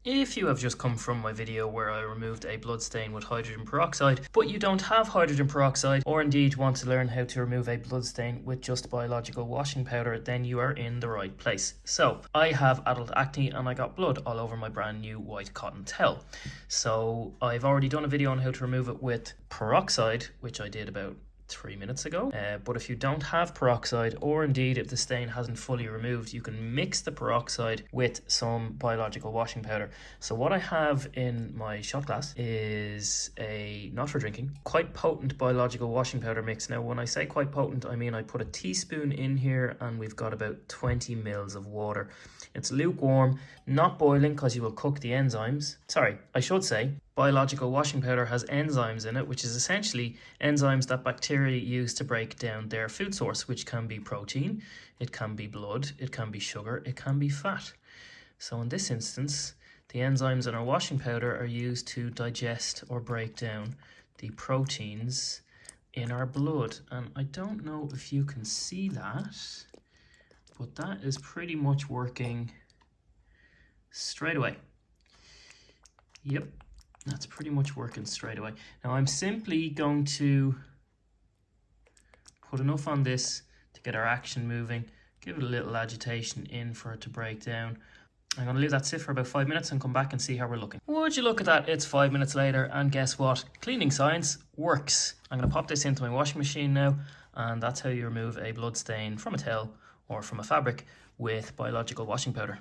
If you have just come from my video where I removed a blood stain with hydrogen peroxide, but you don't have hydrogen peroxide, or indeed want to learn how to remove a blood stain with just biological washing powder, then you are in the right place. So, I have adult acne and I got blood all over my brand new white cotton towel. So, I've already done a video on how to remove it with peroxide, which I did about 3 minutes ago. But if you don't have peroxide, or indeed if the stain hasn't fully removed, you can mix the peroxide with some biological washing powder. So what I have in my shot glass is a, not for drinking, quite potent biological washing powder mix. Now when I say quite potent, I mean I put a teaspoon in here and we've got about 20 mils of water. It's lukewarm, not boiling because you will cook the enzymes. Sorry, I should say biological washing powder has enzymes in it, which is essentially enzymes that bacteria use to break down their food source, which can be protein, it can be blood, it can be sugar, it can be fat. So in this instance, the enzymes in our washing powder are used to digest or break down the proteins in our blood. And I don't know if you can see that, but that is pretty much working straight away. Yep. That's pretty much working straight away. Now I'm simply going to put enough on this to get our action moving, give it a little agitation in for it to break down. I'm going to leave that sit for about 5 minutes and come back and see how we're looking. Would you look at that, it's 5 minutes later, and guess what? Cleaning science works. I'm going to pop this into my washing machine now, and that's how you remove a blood stain from a towel or from a fabric with biological washing powder.